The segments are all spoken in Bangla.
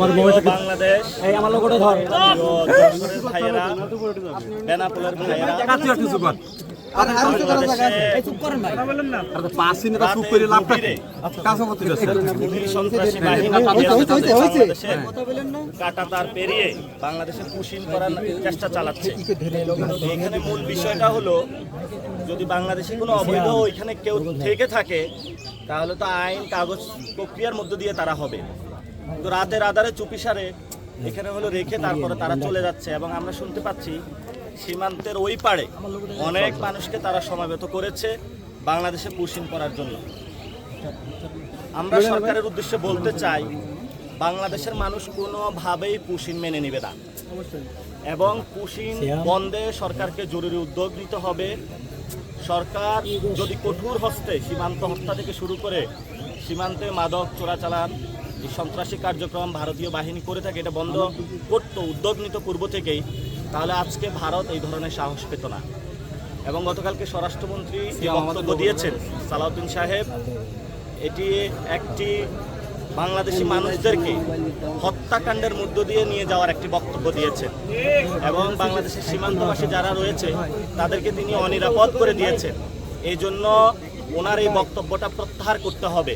বাংলাদেশ ভাইয়েরা, বেনাপোলের ভাইয়েরা সন্ত্রাসী কাঁটাতার পেরিয়ে বাংলাদেশে পুশিন করার চেষ্টা চালাচ্ছে। এখানে মূল বিষয়টা হলো, যদি বাংলাদেশে কোনো অবৈধ এখানে কেউ থেকে থাকে তাহলে তো আইন কাগজ প্রক্রিয়ার মধ্য দিয়ে তারা হবে। তো রাতের আধারে চুপিসারে এখানে হলো রেখে তারপরে তারা চলে যাচ্ছে। এবং আমরা শুনতে পাচ্ছি সীমান্তের ওই পাড়ে অনেক মানুষকে তারা সমাবেত করেছে বাংলাদেশে পুশিন করার জন্য। আমরা সরকারের উদ্দেশ্যে বলতে চাই, বাংলাদেশের মানুষ কোনোভাবেই পুশিন মেনে নেবে না এবং পুশিন বন্ধে সরকারকে জরুরি উদ্যোগ নিতে হবে। সরকার যদি কঠোর হস্তে সীমান্ত হত্যা থেকে শুরু করে সীমান্তে মাদক চোরাচালান, এই সন্ত্রাসী কার্যক্রম ভারতীয় বাহিনী করে থাকে, এটা বন্ধ করতো, উদ্যোগ নিত পূর্ব থেকেই, তাহলে আজকে ভারত এই ধরনের সাহস পেত না। এবং গতকালকে স্বরাষ্ট্রমন্ত্রী যে বক্তব্য দিয়েছেন সালাউদ্দিন সাহেব, এটি একটি বাংলাদেশি মানুষদেরকে হত্যাকাণ্ডের মধ্য দিয়ে নিয়ে যাওয়ার একটি বক্তব্য দিয়েছেন এবং বাংলাদেশের সীমান্তবাসী যারা রয়েছে তাদেরকে তিনি অনিরাপদ করে দিয়েছেন। এই জন্য ওনার এই বক্তব্যটা প্রত্যাহার করতে হবে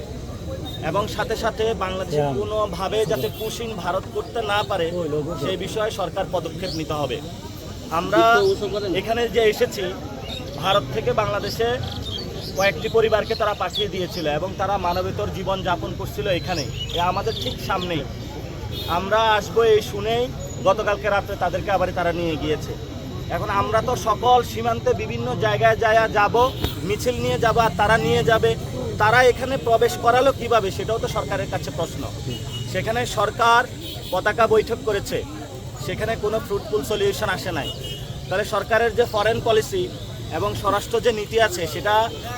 এবং সাথে সাথে বাংলাদেশে কোনোভাবে যাতে পুশিন ভারত করতে না পারে সেই বিষয়ে সরকার পদক্ষেপ নিতে হবে। আমরা এখানে যে এসেছি, ভারত থেকে বাংলাদেশে কয়েকটি পরিবারকে তারা পাঠিয়ে দিয়েছিল এবং তারা মানবেতর জীবন যাপন করছিল এখানে, আমাদের ঠিক সামনেই। আমরা আসবো এই শুনেই গতকালকে রাত্রে তাদেরকে আবার তারা নিয়ে গিয়েছে। এখন আমরা তো সকল সীমান্তে বিভিন্ন জায়গায় যাব, মিছিল নিয়ে যাব, আর তারা নিয়ে যাবে। তারা এখানে প্রবেশ করালো কিভাবে, সেটাও তো সরকারের কাছে প্রশ্ন। সেখানে সরকার পতাকা বৈঠক করেছে, সেখানে কোনো ফ্রুটফুল সলিউশন আসে নাই। তাহলে সরকারের যে ফরেন পলিসি এবং স্বরাষ্ট্র যে নীতি আছে, সেটা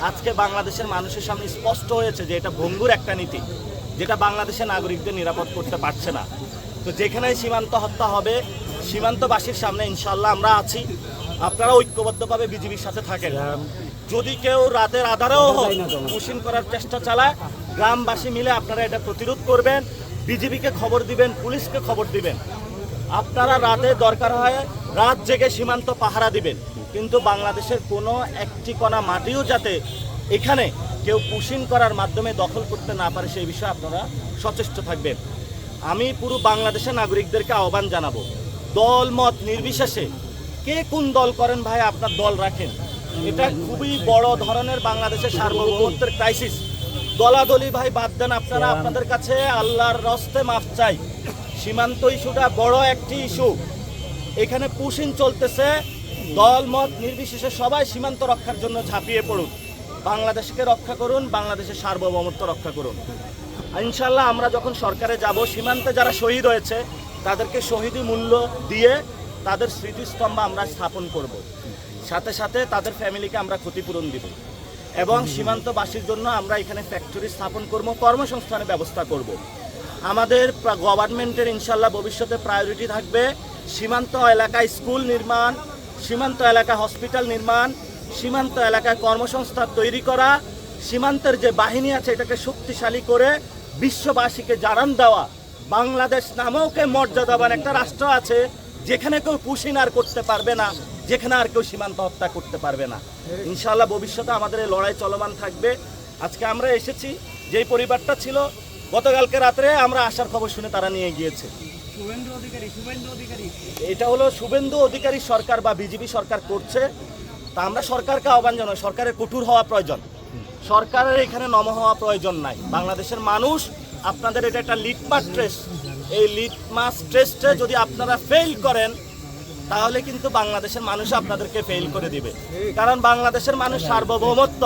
আজকে বাংলাদেশের মানুষের সামনে স্পষ্ট হয়েছে যে এটা ভঙ্গুর একটা নীতি, যেটা বাংলাদেশের নাগরিকদের নিরাপদ করতে পারছে না। তো যেখানেই সীমান্ত হত্যা হবে, সীমান্তবাসীর সামনে ইনশাল্লাহ আমরা আছি। আপনারা ঐক্যবদ্ধভাবে বিজিবির সাথে থাকেন। যদি কেউ রাতের আধারেও হোক পুশিন করার চেষ্টা চালায়, গ্রামবাসী মিলে আপনারা এটা প্রতিরোধ করবেন, বিজিবিকে খবর দিবেন, পুলিশকে খবর দিবেন। আপনারা রাতে দরকার হয় রাত জেগে সীমান্ত পাহারা দিবেন, কিন্তু বাংলাদেশের কোনো একটি কণা মাটিও যাতে এখানে কেউ পুশিন করার মাধ্যমে দখল করতে না পারে সেই বিষয়ে আপনারা সচেষ্ট থাকবেন। আমি পুরো বাংলাদেশের নাগরিকদেরকে আহ্বান জানাবো, দল মত নির্বিশেষে কে কোন দল করেন ভাই, আপনার দল রাখেন। এটা খুবই বড় ধরনের বাংলাদেশের সার্বভৌমত্বের ক্রাইসিস। দলাদলি ভাই বাদ দেন, আপনারা আপনাদের কাছে আল্লাহর রস্তে মাফ চাই। সীমান্ত ইস্যুটা বড় একটি ইস্যু, এখানে পুশিন চলতেছে। দল মত নির্বিশেষে সবাই সীমান্ত রক্ষার জন্য ঝাঁপিয়ে পড়ুন, বাংলাদেশকে রক্ষা করুন, বাংলাদেশের সার্বভৌমত্ব রক্ষা করুন। ইনশাল্লাহ আমরা যখন সরকারে যাব, সীমান্তে যারা শহীদ হয়েছে তাদেরকে শহীদি মূল্য দিয়ে তাদের স্মৃতিস্তম্ভ আমরা স্থাপন করব। সাথে সাথে তাদের ফ্যামিলিকে আমরা ক্ষতিপূরণ দিব এবং সীমান্তবাসীর জন্য আমরা এখানে ফ্যাক্টরি স্থাপন করব, কর্মসংস্থানের ব্যবস্থা করব। আমাদের গভর্নমেন্টের ইনশাল্লাহ ভবিষ্যতে প্রায়োরিটি থাকবে সীমান্ত এলাকায় স্কুল নির্মাণ, সীমান্ত এলাকায় হসপিটাল নির্মাণ, সীমান্ত এলাকায় কর্মসংস্থান তৈরি করা, সীমান্তের যে বাহিনী আছে এটাকে শক্তিশালী করে বিশ্ববাসীকে জানান দেওয়া। বাংলাদেশ নামেওকে মর্যাদাবান একটা রাষ্ট্র আছে যেখানে কেউ পুশিন আর করতে পারবে না, যেখানে আর কেউ সীমান্ত হত্যা করতে পারবে না। ইনশাআল্লাহ ভবিষ্যতে আমাদের এই লড়াই চলমান থাকবে। আজকে আমরা এসেছি, যেই পরিবারটা ছিল গতকালকে রাত্রে আমরা আসার খবর শুনে তারা নিয়ে গিয়েছে। এটা হলো শুভেন্দু অধিকারী সরকার বা বিজেপি সরকার করছে, তা আমরা সরকারকে আহ্বান জানাই, সরকারের কঠোর হওয়া প্রয়োজন, সরকারের এখানে নম হওয়া প্রয়োজন নাই। বাংলাদেশের মানুষ আপনাদের এটা একটা লিটমাস টেস্ট, এই লিটমাস টেস্টে যদি আপনারা ফেল করেন তাহলে কিন্তু বাংলাদেশের মানুষ আপনাদেরকে ফেল করে দিবে। কারণ বাংলাদেশের মানুষ সার্বভৌমত্ব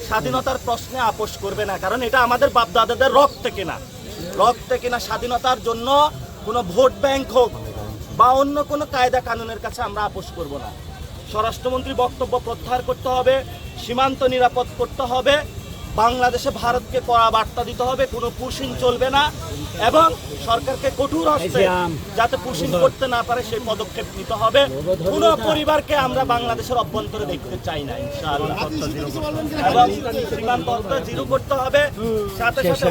স্বাধীনতার প্রশ্নে আপোষ করবে না, কারণ এটা আমাদের বাপদাদাদের রক্তে কিনা স্বাধীনতার জন্য কোনো ভোট ব্যাংক হোক বা অন্য কোনো কায়দা কানুনের কাছে আমরা আপোষ করব না। স্বরাষ্ট্রমন্ত্রী বক্তব্য প্রত্যাহার করতে হবে, সীমান্ত নিরাপদ করতে হবে, বাংলাদেশে ভারতকে কড়া বার্তা দিতে হবে, কোনো পুশিন চলবে না এবং সরকারকে কঠোর হস্তে যাতে পুশিন করতে না পারে সেই পদক্ষেপ নিতে হবে। কোনো পরিবারকে আমরা বাংলাদেশের অভ্যন্তরে দেখতে চাই না ইনশাআল্লাহ, এবং সীমান্ত জিরো করতে হবে। সাথে সাথে